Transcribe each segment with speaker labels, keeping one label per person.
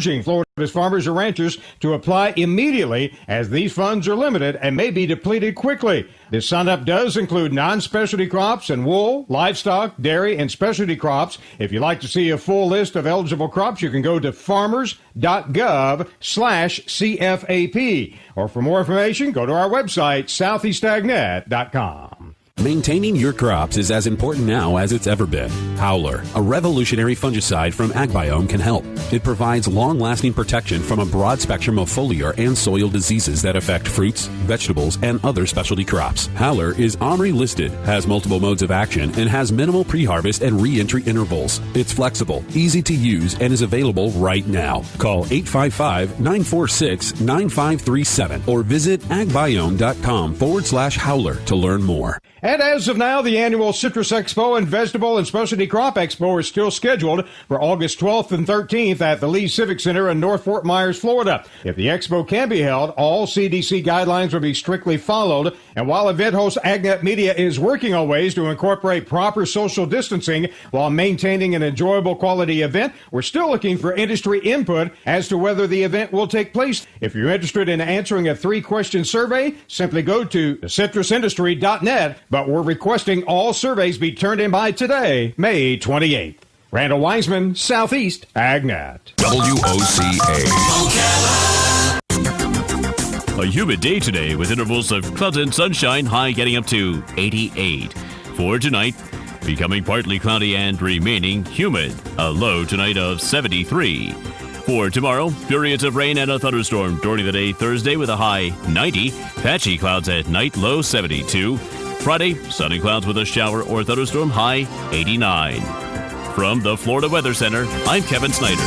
Speaker 1: Florida's farmers and ranchers to apply immediately, as these funds are limited and may be depleted quickly. This sign-up does include non-specialty crops and wool, livestock, dairy, and specialty crops. If you'd like to see a full list of eligible crops, you can go to farmers.gov/CFAP. Or for more information, go to our website, southeastagnet.com.
Speaker 2: Maintaining your crops is as important now as it's ever been. Howler, a revolutionary fungicide from AgBiome, can help. It provides long-lasting protection from a broad spectrum of foliar and soil diseases that affect fruits, vegetables, and other specialty crops. Howler is OMRI listed, has multiple modes of action, and has minimal pre-harvest and re-entry intervals. It's flexible, easy to use, and is available right now. Call 855-946-9537 or visit agbiome.com/howler to learn more.
Speaker 1: And as of now, the annual Citrus Expo and Vegetable and Specialty Crop Expo is still scheduled for August 12th and 13th at the Lee Civic Center in North Fort Myers, Florida. If the expo can be held, all CDC guidelines will be strictly followed. And while event host AgNet Media is working on ways to incorporate proper social distancing while maintaining an enjoyable quality event, we're still looking for industry input as to whether the event will take place. If you're interested in answering a 3-question survey, simply go to citrusindustry.net. But we're requesting all surveys be turned in by today, May 28th. Randall Wiseman, Southeast AgNet.
Speaker 3: WOCA.
Speaker 4: A humid day today with intervals of clouds and sunshine, high getting up to 88. For tonight, becoming partly cloudy and remaining humid, a low tonight of 73. For tomorrow, periods of rain and a thunderstorm during the day Thursday with a high 90, patchy clouds at night, low 72. Friday, sunny clouds with a shower or thunderstorm, high 89. From the Florida Weather Center, I'm Kevin Snyder.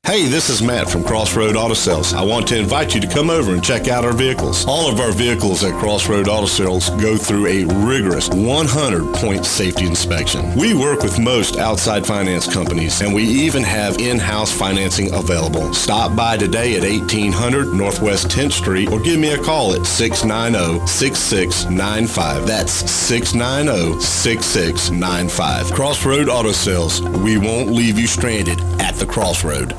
Speaker 5: Hey, this is Matt from Crossroad Auto Sales. I want to invite you to come over and check out our vehicles. All of our vehicles at Crossroad Auto Sales go through a rigorous 100-point safety inspection. We work with most outside finance companies, and we even have in-house financing available. Stop by today at 1800 Northwest 10th Street or give me a call at 690-6695. That's 690-6695. Crossroad Auto Sales. We won't leave you stranded at the crossroad.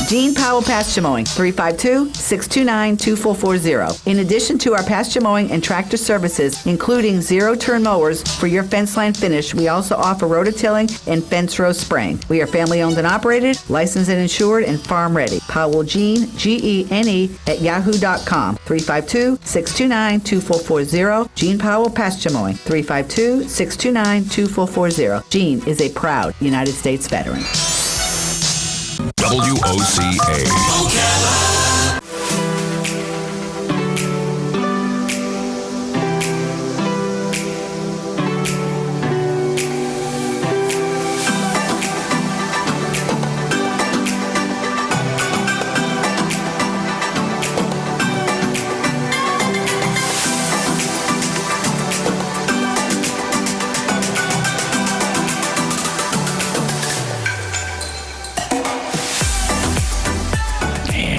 Speaker 6: Gene Powell Pasture Mowing, 352-629-2440. In addition to our pasture mowing and tractor services, including zero-turn mowers for your fence line finish, we also offer rototilling and fence row spraying. We are family-owned and operated, licensed and insured, and farm-ready. Powell Gene, Gene, at yahoo.com, 352-629-2440. Gene Powell Pasture Mowing, 352-629-2440. Gene is a proud United States veteran.
Speaker 3: WOCA.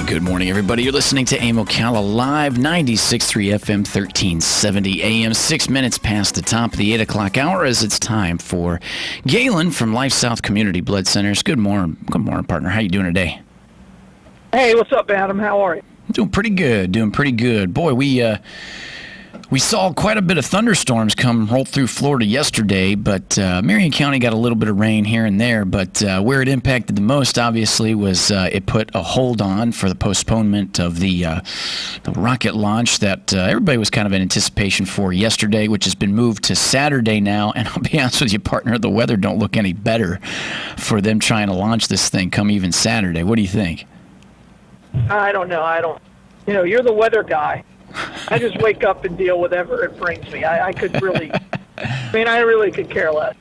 Speaker 7: Good morning, everybody. You're listening to AIM Ocala Live, 96.3 FM, 1370 AM, 6 minutes past the top of the 8 o'clock hour as it's time for Galen from Life South Community Blood Centers. Good morning, partner. How you doing today?
Speaker 8: Hey, what's up, Adam? How are you?
Speaker 7: Doing pretty good. Boy, we saw quite a bit of thunderstorms roll through Florida yesterday, but Marion County got a little bit of rain here and there. But where it impacted the most, obviously, was it put a hold on for the postponement of the rocket launch that everybody was kind of in anticipation for yesterday, which has been moved to Saturday now. And I'll be honest with you, partner, the weather don't look any better for them trying to launch this thing come even Saturday. What do you think?
Speaker 8: I don't know. You're the weather guy. I just wake up and deal with whatever it brings me. I really could care less.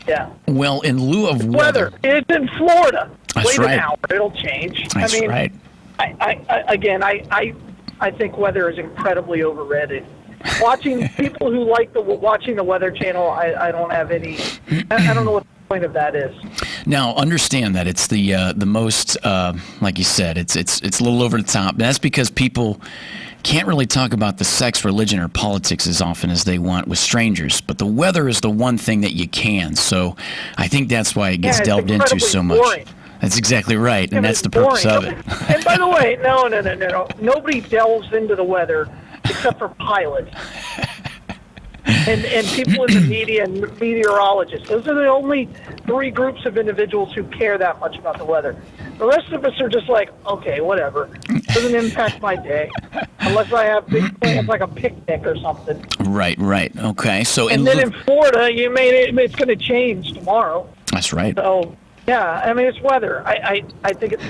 Speaker 8: Yeah.
Speaker 7: Well, in lieu of
Speaker 8: weather, it's in Florida.
Speaker 7: That's
Speaker 8: Wait
Speaker 7: right.
Speaker 8: an hour, it'll change.
Speaker 7: That's right.
Speaker 8: I think weather is incredibly overrated. Watching people who like watching the Weather Channel, I don't have any. I don't know what the point of that is.
Speaker 7: Now, understand that it's the most, like you said, it's a little over the top. That's because people can't really talk about the sex, religion, or politics as often as they want with strangers, but the weather is the one thing that you can. So I think that's why it gets delved into so much.
Speaker 8: Boring.
Speaker 7: That's exactly right, and that's the purpose of it.
Speaker 8: And by the way, no. Nobody delves into the weather except for pilots. And people in the media and meteorologists. Those are the only 3 groups of individuals who care that much about the weather. The rest of us are just like, okay, whatever. Doesn't impact my day. Unless I have big plans like a picnic or something.
Speaker 7: Right. Okay. So
Speaker 8: and then in Florida, it's going to change tomorrow.
Speaker 7: That's right.
Speaker 8: So, yeah, I mean, it's weather. I think it's,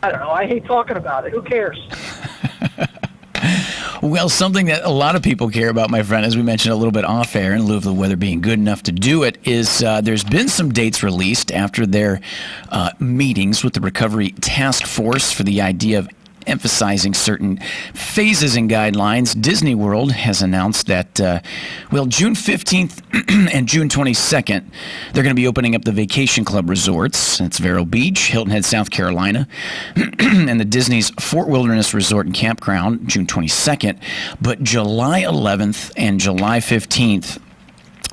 Speaker 8: I don't know. I hate talking about it. Who cares?
Speaker 7: Well, something that a lot of people care about, my friend, as we mentioned a little bit off air, in lieu of the weather being good enough to do it, is there's been some dates released after their meetings with the Recovery Task Force for the idea of emphasizing certain phases and guidelines. Disney World has announced that, June 15th and June 22nd, they're going to be opening up the Vacation Club resorts. That's Vero Beach, Hilton Head, South Carolina, and the Disney's Fort Wilderness Resort and Campground, June 22nd. But July 11th and July 15th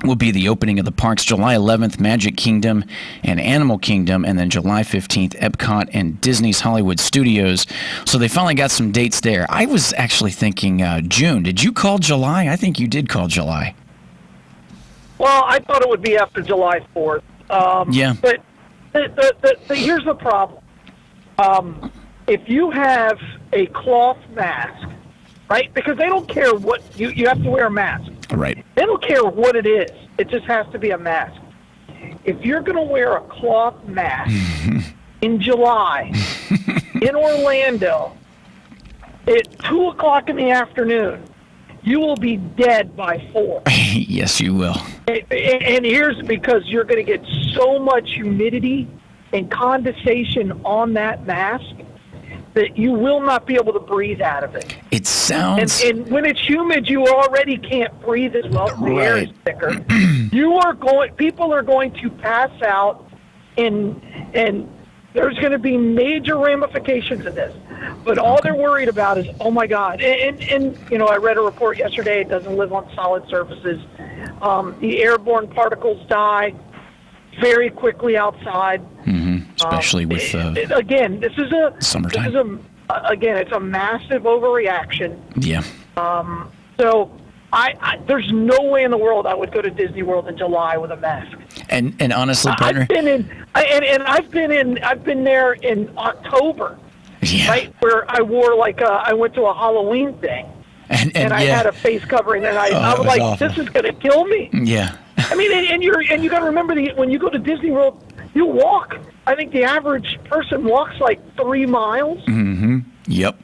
Speaker 7: will be the opening of the parks. July 11th, Magic Kingdom and Animal Kingdom, and then July 15th, Epcot and Disney's Hollywood Studios. So they finally got some dates there. I was actually thinking June. Did you call July? I think you did call July.
Speaker 8: Well, I thought it would be after July 4th.
Speaker 7: Yeah.
Speaker 8: But here's the problem. If you have a cloth mask, right, because they don't care what, you have to wear a mask.
Speaker 7: Right.
Speaker 8: They don't care what it is. It just has to be a mask. If you're going to wear a cloth mask in July in Orlando at 2 o'clock in the afternoon, you will be dead by 4.
Speaker 7: Yes, you will.
Speaker 8: And here's because you're going to get so much humidity and condensation on that mask that you will not be able to breathe out of it.
Speaker 7: It sounds...
Speaker 8: And when it's humid, you already can't breathe as well. The air is thicker. People are going to pass out, and there's going to be major ramifications of this. But all they're worried about is, oh my God. And I read a report yesterday, it doesn't live on solid surfaces. The airborne particles die very quickly outside.
Speaker 7: Especially with
Speaker 8: again, this is a
Speaker 7: summertime.
Speaker 8: It's a massive overreaction.
Speaker 7: Yeah.
Speaker 8: So there's no way in the world I would go to Disney World in July with a mask.
Speaker 7: And honestly, partner,
Speaker 8: I've been there in October.
Speaker 7: Yeah.
Speaker 8: Right, where I wore I went to a Halloween thing. And I had a face covering, and I was like, awful. This is going to kill me.
Speaker 7: Yeah.
Speaker 8: I mean, and you got to remember when you go to Disney World, you walk. I think the average person walks like 3 miles.
Speaker 7: Mm-hmm. Yep.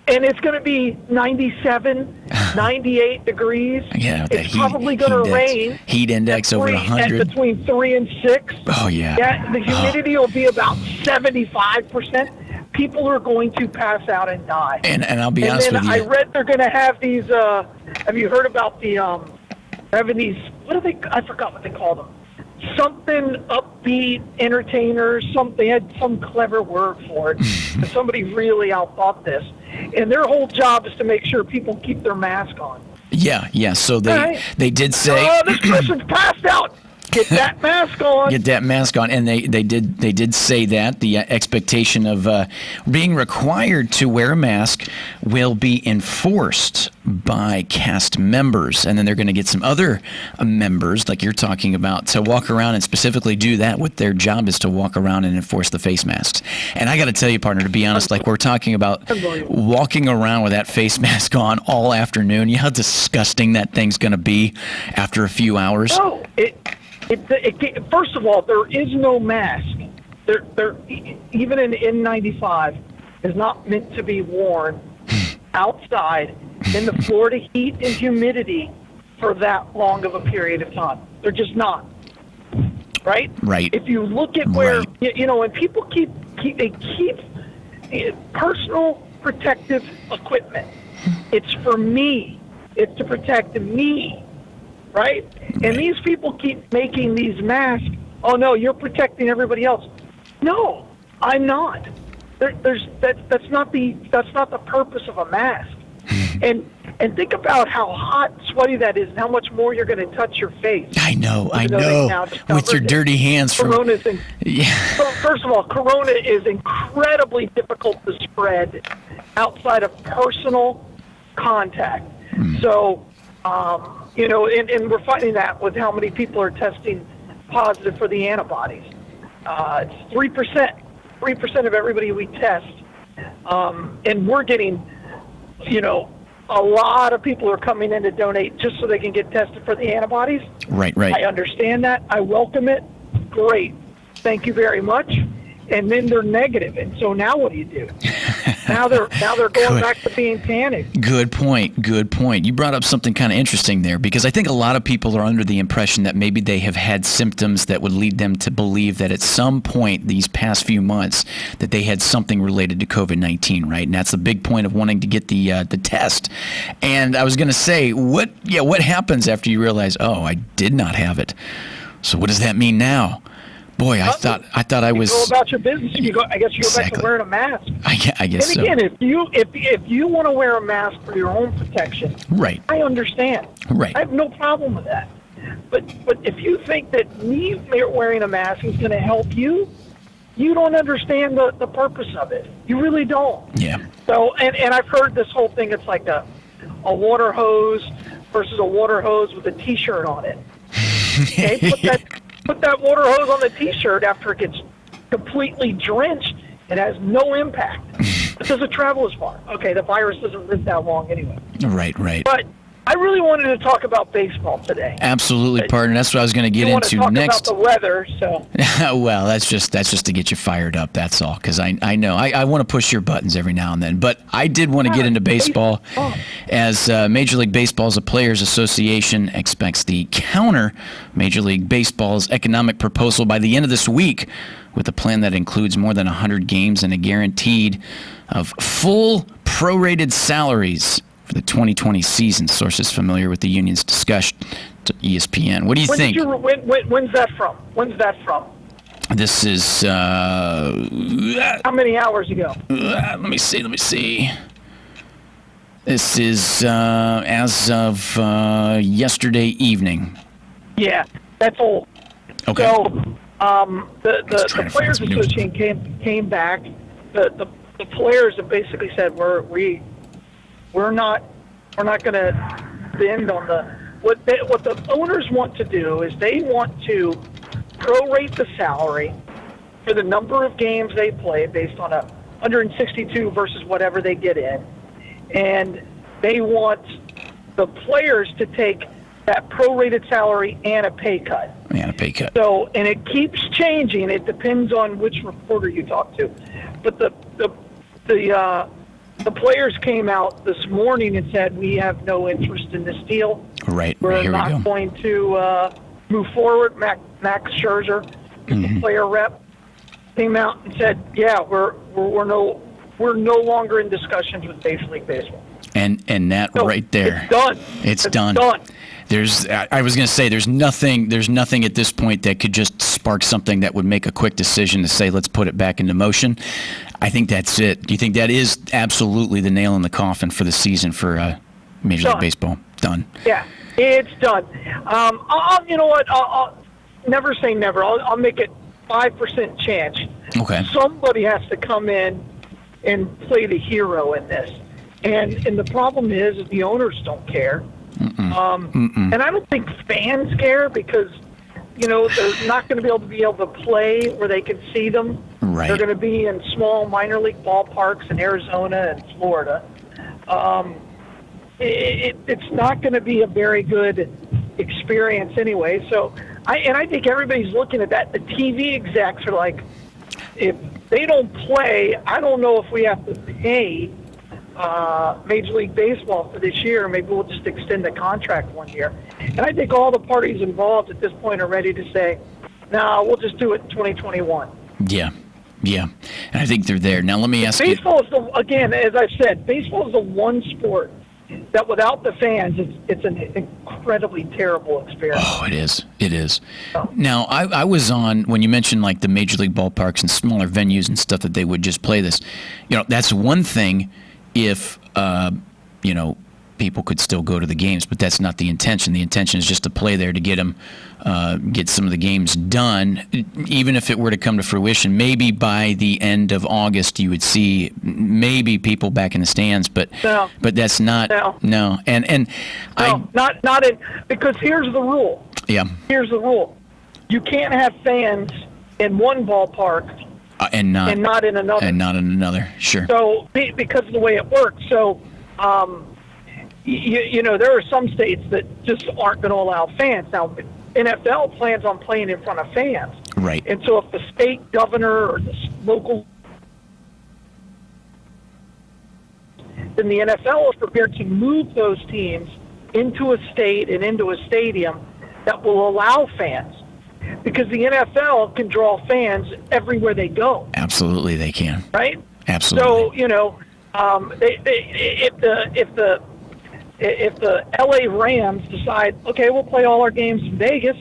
Speaker 8: And it's going to be 97, 98 degrees.
Speaker 7: Yeah.
Speaker 8: It's probably going to rain.
Speaker 7: Heat index over 100.
Speaker 8: At between 3 and 6.
Speaker 7: Oh yeah.
Speaker 8: Yeah. The humidity will be about 75%. People are going to pass out and die.
Speaker 7: And I'll be honest with you.
Speaker 8: I read they're going to have these. Have you heard about the? Having these. What are they? I forgot what they call them. Something upbeat entertainers. They had some clever word for it. And somebody really outthought this. And their whole job is to make sure people keep their mask on.
Speaker 7: Yeah. So they did say.
Speaker 8: Oh, this person's passed out. Get that mask on.
Speaker 7: Get that mask on, and they did say that the expectation of being required to wear a mask will be enforced by cast members, and then they're going to get some other members, like you're talking about, to walk around and specifically do that. What their job is to walk around and enforce the face masks. And I got to tell you, partner, to be honest, like we're talking about walking around with that face mask on all afternoon. You know how disgusting that thing's going to be after a few hours.
Speaker 8: No, first of all, there is no mask. Even an N95 is not meant to be worn outside in the Florida heat and humidity for that long of a period of time. They're just not. Right?
Speaker 7: Right.
Speaker 8: If you look at where, and people keep personal protective equipment. It's for me. It's to protect me. Right? And these people keep making these masks. Oh, no, you're protecting everybody else. No, I'm not. that's not the purpose of a mask. And think about how hot and sweaty that is, and how much more you're going to touch your face.
Speaker 7: I know. With your dirty hands.
Speaker 8: So first of all, corona is incredibly difficult to spread outside of personal contact. So, and we're finding that with how many people are testing positive for the antibodies. It's 3% of everybody we test, and we're getting, a lot of people are coming in to donate just so they can get tested for the antibodies.
Speaker 7: Right.
Speaker 8: I understand that. I welcome it. Great. Thank you very much. And then they're negative. And so now what do you do? Now they're going back to being panicked.
Speaker 7: Good point. You brought up something kind of interesting there, because I think a lot of people are under the impression that maybe they have had symptoms that would lead them to believe that at some point these past few months that they had something related to COVID-19, right? And that's the big point of wanting to get the test. And I was going to say, what happens after you realize, oh, I did not have it? So what does that mean now? Boy, I thought I was.
Speaker 8: You go about your business. I guess you go back to wearing a mask.
Speaker 7: I guess so.
Speaker 8: And again, if you want to wear a mask for your own protection,
Speaker 7: right?
Speaker 8: I understand.
Speaker 7: Right.
Speaker 8: I have no problem with that. But if you think that me wearing a mask is going to help you, you don't understand the purpose of it. You really don't.
Speaker 7: Yeah.
Speaker 8: So and I've heard this whole thing. It's like a water hose versus a water hose with a T-shirt on it. Okay, put that water hose on the T-shirt after it gets completely drenched. It has no impact. It doesn't travel as far. Okay, the virus doesn't live that long anyway.
Speaker 7: Right.
Speaker 8: But I really wanted to talk about baseball today.
Speaker 7: Absolutely, partner. That's what I was going to get into
Speaker 8: talk
Speaker 7: next.
Speaker 8: About the weather, so.
Speaker 7: Well, that's just to get you fired up. That's all. Because I know I want to push your buttons every now and then. But I did want to get into baseball, as Major League Baseball's Players Association expects the counter Major League Baseball's economic proposal by the end of this week, with a plan that includes more than 100 games and a guaranteed of full prorated salaries for the 2020 season. Sources familiar with the union's discussion to ESPN. What do you think?
Speaker 8: When's that from?
Speaker 7: This is
Speaker 8: how many hours ago?
Speaker 7: Let me see. This is as of yesterday evening.
Speaker 8: Yeah, that's old.
Speaker 7: Okay.
Speaker 8: So the Players Association came back. The players have basically said we're not going to bend on what the owners want to do is they want to prorate the salary for the number of games they play based on 162 versus whatever they get in, and they want the players to take that prorated salary and a pay cut.
Speaker 7: Yeah, a pay cut.
Speaker 8: So, and it keeps changing. It depends on which reporter you talk to, but the players came out this morning and said, we have no interest in this deal.
Speaker 7: Right.
Speaker 8: We're
Speaker 7: Here
Speaker 8: not
Speaker 7: we go.
Speaker 8: going to move forward. Max Scherzer, the player rep, came out and said, yeah, we're no longer in discussions with Major League Baseball.
Speaker 7: And that right there.
Speaker 8: It's done.
Speaker 7: It's done. I was going to say, there's nothing at this point that could just spark something that would make a quick decision to say, let's put it back into motion. I think that's it. Do you think that is absolutely the nail in the coffin for the season for Major League Baseball? Done.
Speaker 8: Yeah, it's done. You know what? I'll never say never. I'll make it 5% chance.
Speaker 7: Okay.
Speaker 8: Somebody has to come in and play the hero in this. And the problem is the owners don't care. And I don't think fans care because, they're not going to be able to play where they can see them.
Speaker 7: Right.
Speaker 8: They're going to be in small minor league ballparks in Arizona and Florida. It's not going to be a very good experience anyway. So, I think everybody's looking at that. The TV execs are like, if they don't play, I don't know if we have to pay Major League Baseball for this year. Maybe we'll just extend the contract 1 year. And I think all the parties involved at this point are ready to say, no, we'll just do it in 2021.
Speaker 7: Yeah. And I think they're there. Now let me ask you.
Speaker 8: Baseball is, again, as I've said, baseball is the one sport that without the fans, it's an incredibly terrible experience.
Speaker 7: Oh, it is. It is. Now, I was on, when you mentioned like the Major League ballparks and smaller venues and stuff that they would just play this, that's one thing if, people could still go to the games, but that's not the intention. The intention is just to play there to get them, get some of the games done. Even if it were to come to fruition, maybe by the end of August you would see maybe people back in the stands, but that's not. No.
Speaker 8: Not in, because here's the rule.
Speaker 7: Yeah.
Speaker 8: Here's the rule. You can't have fans in one ballpark
Speaker 7: and not
Speaker 8: in another.
Speaker 7: And not in another. Sure.
Speaker 8: So because of the way it works, so. There are some states that just aren't going to allow fans. Now, NFL plans on playing in front of fans.
Speaker 7: Right.
Speaker 8: And so if the state governor or the local, then the NFL is prepared to move those teams into a state and into a stadium that will allow fans. Because the NFL can draw fans everywhere they go.
Speaker 7: Absolutely, they can.
Speaker 8: Right?
Speaker 7: Absolutely.
Speaker 8: So, if the LA Rams decide, okay, we'll play all our games in Vegas,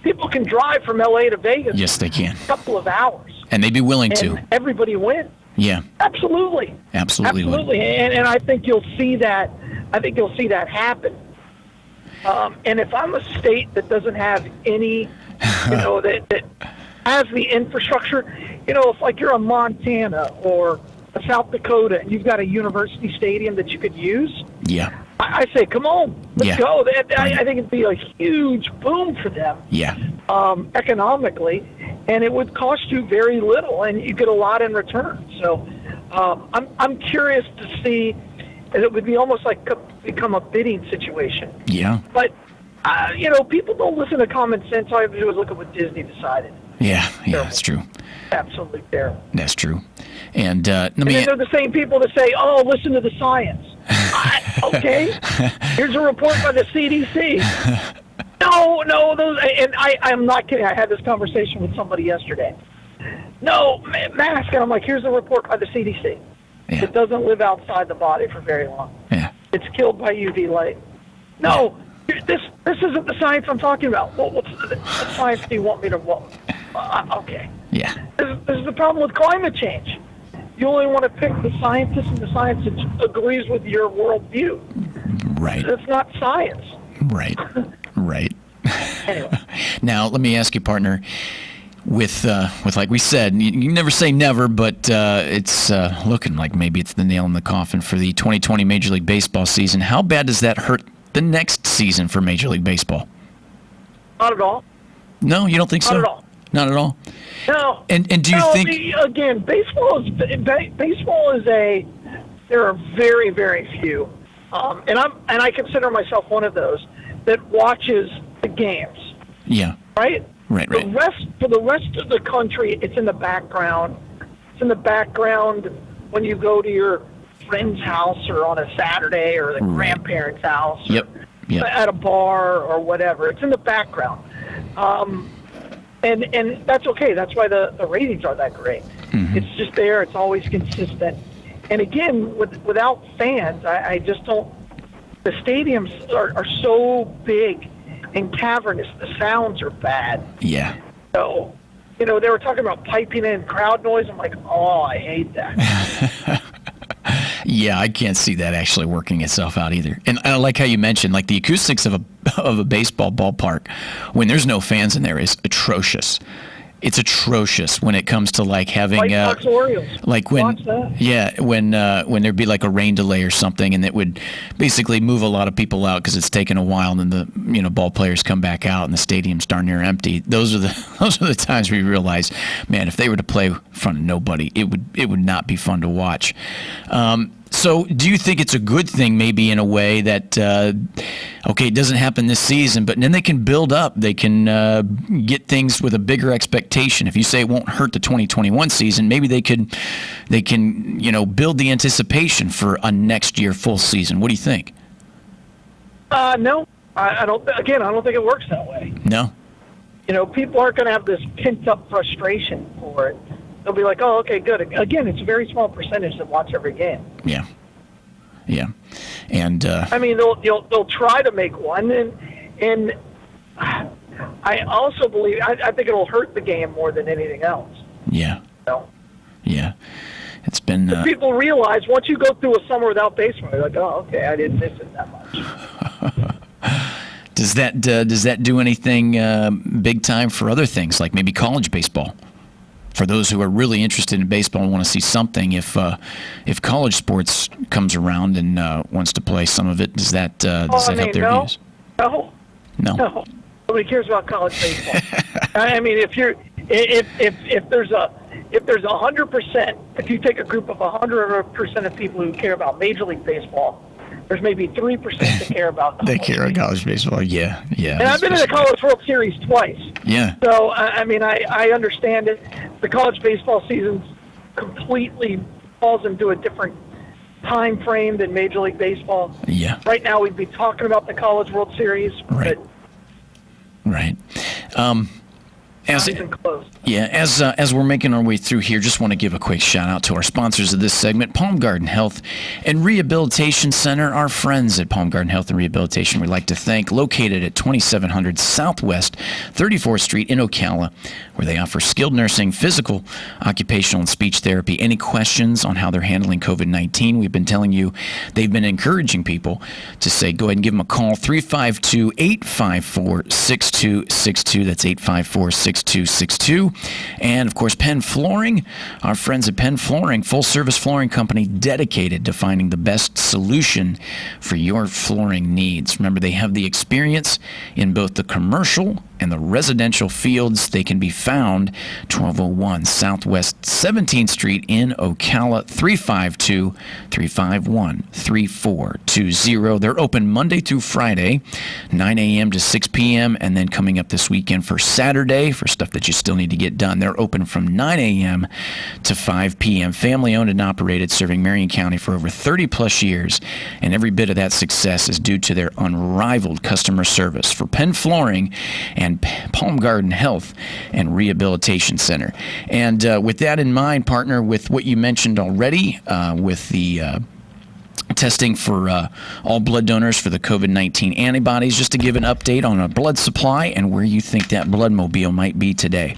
Speaker 8: people can drive from LA to Vegas.
Speaker 7: Yes, they can.
Speaker 8: A couple of hours.
Speaker 7: And they'd be willing to.
Speaker 8: Everybody wins.
Speaker 7: Yeah.
Speaker 8: Absolutely.
Speaker 7: Absolutely.
Speaker 8: And I think you'll see that. I think you'll see that happen. And if I'm a state that doesn't have any, that has the infrastructure, if like you're a Montana or a South Dakota and you've got a university stadium that you could use.
Speaker 7: Yeah.
Speaker 8: I say, come on, let's go. I think it'd be a huge boom for them.
Speaker 7: Yeah.
Speaker 8: Economically, and it would cost you very little, and you get a lot in return. So, I'm curious to see, and it would be almost like become a bidding situation.
Speaker 7: Yeah.
Speaker 8: But people don't listen to common sense. All you have to do is look at what Disney decided.
Speaker 7: Yeah, that's true.
Speaker 8: Absolutely terrible.
Speaker 7: That's true. And
Speaker 8: then they're the same people that say, "Oh, listen to the science." Okay, here's a report by the CDC. No, those, and I'm not kidding. I had this conversation with somebody yesterday. No, mask, and I'm like, here's a report by the CDC.
Speaker 7: Yeah.
Speaker 8: It doesn't live outside the body for very long.
Speaker 7: Yeah.
Speaker 8: It's killed by UV light. No, this isn't the science I'm talking about. What science do you want me to want? Okay.
Speaker 7: Yeah.
Speaker 8: This is the problem with climate change. You only want to pick the scientist and the science that agrees with your worldview.
Speaker 7: Right.
Speaker 8: It's not science.
Speaker 7: Right. Right.
Speaker 8: Anyway.
Speaker 7: Now, let me ask you, partner, with like we said, you never say never, but it's looking like maybe it's the nail in the coffin for the 2020 Major League Baseball season. How bad does that hurt the next season for Major League Baseball?
Speaker 8: Not at all.
Speaker 7: No, you don't think so?
Speaker 8: Not at all.
Speaker 7: Not at all.
Speaker 8: No.
Speaker 7: And do you think
Speaker 8: again, baseball is there are very, very few, and I consider myself one of those that watches the games.
Speaker 7: Yeah.
Speaker 8: Right.
Speaker 7: Right.
Speaker 8: For the rest of the country, it's in the background. It's in the background when you go to your friend's house or on a Saturday or the grandparents' house.
Speaker 7: Yep.
Speaker 8: At a bar or whatever. It's in the background. And that's okay. That's why the ratings are that great. Mm-hmm. It's just there. It's always consistent. And again, without fans, I just don't. The stadiums are so big and cavernous. The sounds are bad.
Speaker 7: Yeah.
Speaker 8: So, they were talking about piping in crowd noise. I'm like, oh, I hate that.
Speaker 7: Yeah, I can't see that actually working itself out either. And I like how you mentioned, like the acoustics of a baseball ballpark when there's no fans in there is atrocious. It's atrocious when it comes to like having
Speaker 8: Orioles.
Speaker 7: Like when when there'd be like a rain delay or something, and it would basically move a lot of people out because it's taken a while, and then the ball players come back out and the stadium's darn near empty. Those are the times we realize, man, if they were to play in front of nobody, it would not be fun to watch. So do you think it's a good thing maybe in a way that, it doesn't happen this season, but then they can build up. They can get things with a bigger expectation. If you say it won't hurt the 2021 season, maybe they can build the anticipation for a next year full season. What do you think?
Speaker 8: No, I don't. Again, I don't think it works that way.
Speaker 7: No?
Speaker 8: People aren't going to have this pent-up frustration for it. They'll be like, oh, okay, good. Again, it's a very small percentage that watch every game.
Speaker 7: Yeah. Yeah. And
Speaker 8: I mean, they'll try to make one, and I also believe I think it'll hurt the game more than anything else.
Speaker 7: Yeah.
Speaker 8: So,
Speaker 7: yeah. It's been.
Speaker 8: People realize once you go through a summer without baseball, you're like, oh, okay, I didn't miss it that much.
Speaker 7: Does that do anything big time for other things, like maybe college baseball? For those who are really interested in baseball and want to see something, if college sports comes around and wants to play some of it, does that help their views?
Speaker 8: No. Nobody cares about college baseball. I mean, if there's 100%, if you take a group of 100% of people who care about Major League Baseball, there's maybe 3% that care about college.
Speaker 7: They care about college baseball, yeah.
Speaker 8: And I've been in the College World Series twice.
Speaker 7: Yeah.
Speaker 8: So, I mean, I understand it. The college baseball season completely falls into a different time frame than Major League Baseball.
Speaker 7: Yeah.
Speaker 8: Right now, we'd be talking about the College World Series.
Speaker 7: Right.
Speaker 8: But
Speaker 7: as we're making our way through here, just want to give a quick shout out to our sponsors of this segment, Palm Garden Health and Rehabilitation Center. Our friends at Palm Garden Health and Rehabilitation we'd like to thank, located at 2700 Southwest 34th Street in Ocala, where they offer skilled nursing, physical, occupational, and speech therapy. Any questions on how they're handling COVID-19? We've been telling you they've been encouraging people to say go ahead and give them a call, 352-854-6262. That's 854-6262. And, of course, Penn Flooring, our friends at Penn Flooring, full-service flooring company dedicated to finding the best solution for your flooring needs. Remember, they have the experience in both the commercial and the residential fields. They can be found 1201 Southwest 17th Street in Ocala, 352-351-3420. They're open Monday through Friday, 9 a.m. to 6 p.m., and then coming up this weekend for Saturday, for stuff that you still need to get done, they're open from 9 a.m. to 5 p.m. Family owned and operated, serving Marion County for over 30 plus years, and every bit of that success is due to their unrivaled customer service. For Penn Flooring and Palm Garden Health and Rehabilitation Center. And with that in mind, partner, with what you mentioned already, with the testing for all blood donors for the COVID-19 antibodies, just to give an update on our blood supply and where you think that blood mobile might be today.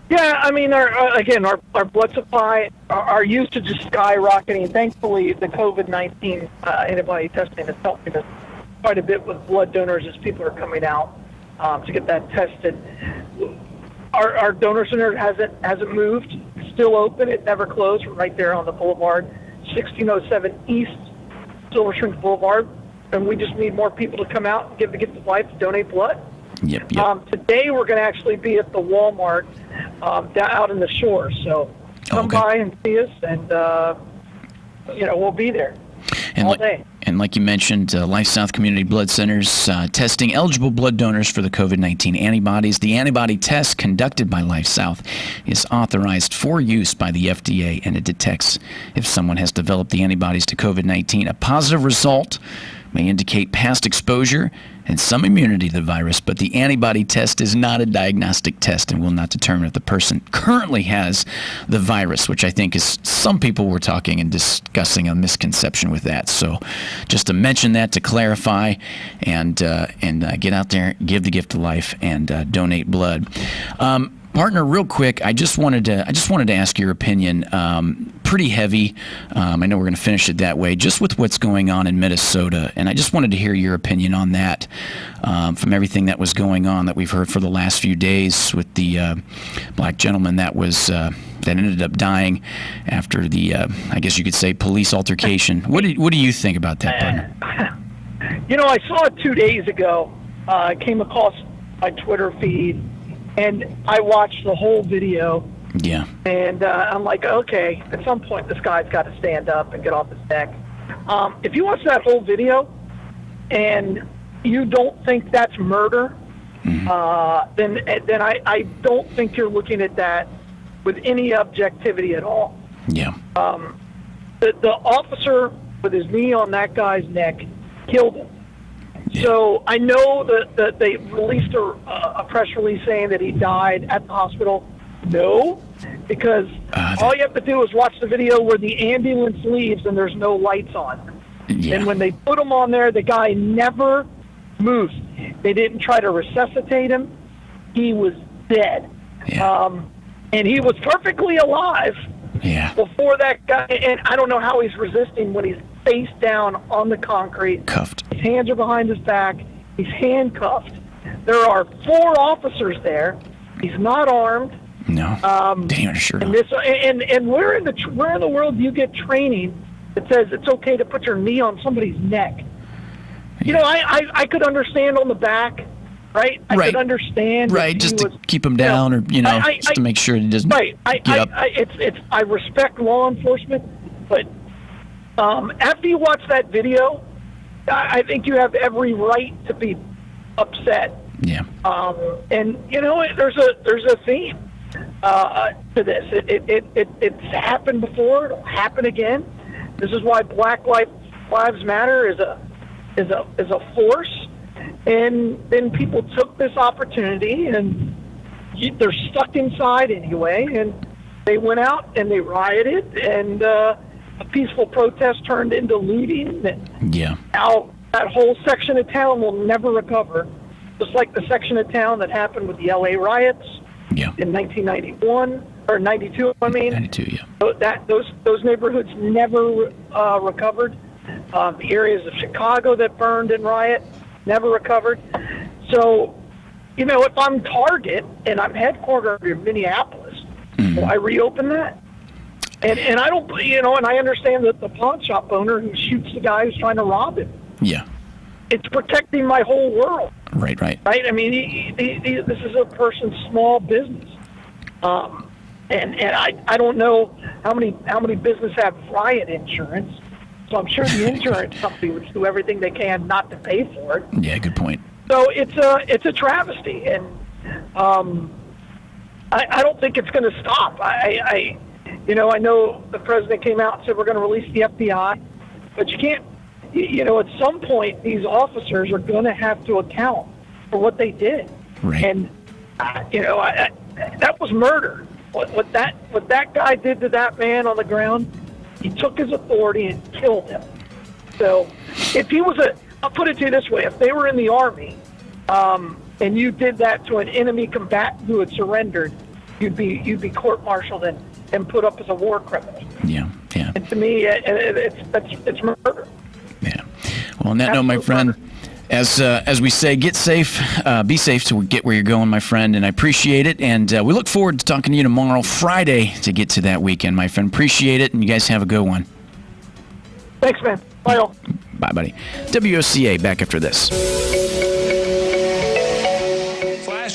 Speaker 8: Yeah, I mean, our blood supply, our usage is skyrocketing. Thankfully, the COVID-19 antibody testing is helping us quite a bit with blood donors as people are coming out to get that tested. Our donor center hasn't moved. It's still open. It never closed. We're right there on the boulevard, 1607 East Silver Springs Boulevard. And we just need more people to come out and give the gift of life to donate blood.
Speaker 7: Yep.
Speaker 8: Today we're going to actually be at the Walmart out in the shore. So come by and see us, and we'll be there all day.
Speaker 7: And like you mentioned, Life South Community Blood Centers testing eligible blood donors for the COVID-19 antibodies. The antibody test conducted by Life South is authorized for use by the FDA, and it detects if someone has developed the antibodies to COVID-19. A positive result may indicate past exposure and some immunity to the virus, but the antibody test is not a diagnostic test and will not determine if the person currently has the virus, which I think is, some people were talking and discussing a misconception with that. So just to mention that, to clarify, and get out there, give the gift of life, and donate blood. Partner, real quick, I just wanted to ask your opinion. Pretty heavy. I know we're going to finish it that way, just with what's going on in Minnesota, and I just wanted to hear your opinion on that. From everything that was going on that we've heard for the last few days with the black gentleman that ended up dying after the, I guess you could say, police altercation. What do you think about that, partner?
Speaker 8: I saw it 2 days ago. I came across my Twitter feed, and I watched the whole video.
Speaker 7: Yeah.
Speaker 8: And I'm like, okay, at some point this guy's got to stand up and get off his neck. If you watch that whole video and you don't think that's murder, then I don't think you're looking at that with any objectivity at all.
Speaker 7: Yeah.
Speaker 8: The officer with his knee on that guy's neck killed him. Yeah. So I know that they released a press release saying that he died at the hospital. No, because all you have to do is watch the video where the ambulance leaves and there's no lights on.
Speaker 7: Yeah.
Speaker 8: And when they put him on there, the guy never moved. They didn't try to resuscitate him. He was dead.
Speaker 7: Yeah.
Speaker 8: And he was perfectly alive before that guy. And I don't know how he's resisting when he's face down on the concrete.
Speaker 7: Cuffed.
Speaker 8: His hands are behind his back. He's handcuffed. There are 4 officers there. He's not armed.
Speaker 7: No. Didn't even shirt on.
Speaker 8: And where in the world do you get training that says it's okay to put your knee on somebody's neck? You know, I could understand on the back, right? I could understand.
Speaker 7: Right, just to keep him down, or just to make sure he doesn't get up.
Speaker 8: I respect law enforcement, but after you watch that video, I think you have every right to be upset.
Speaker 7: Yeah.
Speaker 8: And there's a theme to this. It's happened before. It'll happen again. This is why Black Lives Matter is a force. And then people took this opportunity, and they're stuck inside anyway. And they went out and they rioted, and a peaceful protest turned into looting.
Speaker 7: Yeah.
Speaker 8: Now that whole section of town will never recover. Just like the section of town that happened with the L.A. riots in 1991 or 92.
Speaker 7: 92, yeah.
Speaker 8: So those neighborhoods never recovered. The areas of Chicago that burned in riot never recovered. So, if I'm Target and I'm headquartered in Minneapolis, will I reopen that? And I don't, and I understand that the pawn shop owner who shoots the guy who's trying to rob him.
Speaker 7: Yeah.
Speaker 8: It's protecting my whole world.
Speaker 7: Right.
Speaker 8: Right? I mean, this is a person's small business. And I don't know how many businesses have riot insurance. So I'm sure the insurance company would do everything they can not to pay for it.
Speaker 7: Yeah, good point.
Speaker 8: So it's a travesty, and I don't think it's going to stop. I know the president came out and said we're going to release the FBI, but you can't. At some point, these officers are going to have to account for what they did.
Speaker 7: Right.
Speaker 8: And, that was murder. What that guy did to that man on the ground, he took his authority and killed him. So if he was I'll put it to you this way, if they were in the Army and you did that to an enemy combatant who had surrendered, you'd be court-martialed and put up as a war criminal.
Speaker 7: Yeah.
Speaker 8: And to me, it's murder.
Speaker 7: Yeah. Well, on that note, my friend, as we say, get safe, be safe to get where you're going, my friend, and I appreciate it. And we look forward to talking to you tomorrow, Friday, to get to that weekend, my friend. Appreciate it, and you guys have a good one.
Speaker 8: Thanks, man. Bye, all.
Speaker 7: Bye, buddy. WOCA, back after this.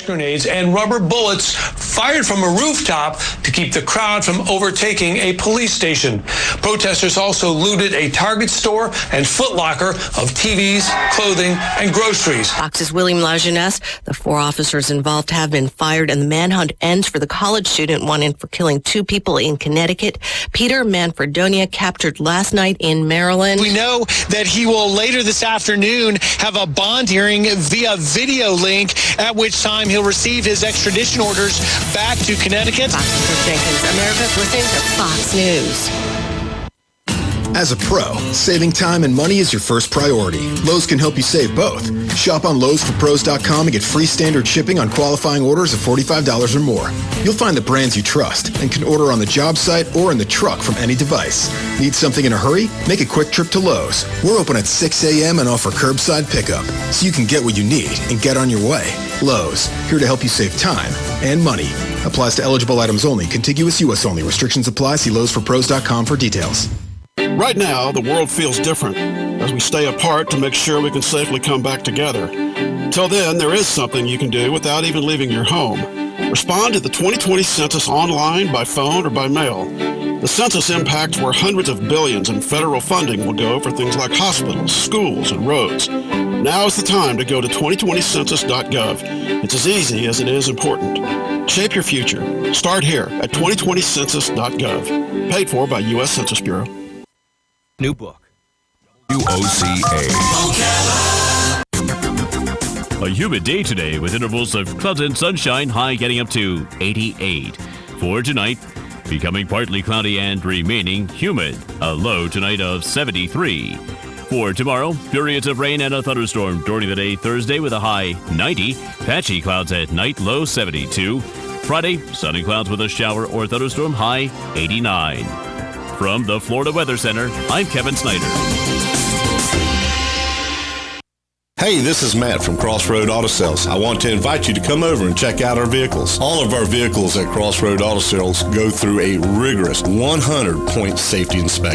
Speaker 9: Grenades and rubber bullets fired from a rooftop to keep the crowd from overtaking a police station. Protesters also looted a Target store and Foot Locker of TVs, clothing, and groceries.
Speaker 10: Fox's William Lajeunesse. The 4 officers involved have been fired, and the manhunt ends for the college student wanted for killing 2 people in Connecticut. Peter Manfredonia, captured last night in Maryland.
Speaker 11: We know that he will later this afternoon have a bond hearing via video link, at which time he'll receive his extradition orders back to Connecticut.
Speaker 10: Fox Jenkins, America's listening to Fox News.
Speaker 12: As a pro, saving time and money is your first priority. Lowe's can help you save both. Shop on Lowe'sForPros.com and get free standard shipping on qualifying orders of $45 or more. You'll find the brands you trust and can order on the job site or in the truck from any device. Need something in a hurry? Make a quick trip to Lowe's. We're open at 6 a.m. and offer curbside pickup, so you can get what you need and get on your way. Lowe's, here to help you save time and money. Applies to eligible items only. Contiguous U.S. only. Restrictions apply. See Lowe'sForPros.com for details.
Speaker 13: Right now, the world feels different as we stay apart to make sure we can safely come back together. Till then, there is something you can do without even leaving your home. Respond to the 2020 census online, by phone, or by mail. The census impacts where hundreds of billions in federal funding will go for things like hospitals, schools, and roads. Now is the time to go to 2020census.gov. It's as easy as it is important. Shape your future. Start here at 2020census.gov. Paid for by U.S. Census Bureau.
Speaker 3: New book. WOCA.
Speaker 4: A humid day today with intervals of clouds and sunshine, high getting up to 88. For tonight, becoming partly cloudy and remaining humid, a low tonight of 73. For tomorrow, periods of rain and a thunderstorm during the day Thursday with a high 90. Patchy clouds at night, low 72. Friday, sunny clouds with a shower or thunderstorm, high 89. From the Florida Weather Center, I'm Kevin Snyder.
Speaker 5: Hey, this is Matt from Crossroad Auto Sales. I want to invite you to come over and check out our vehicles. All of our vehicles at Crossroad Auto Sales go through a rigorous 100-point safety inspection.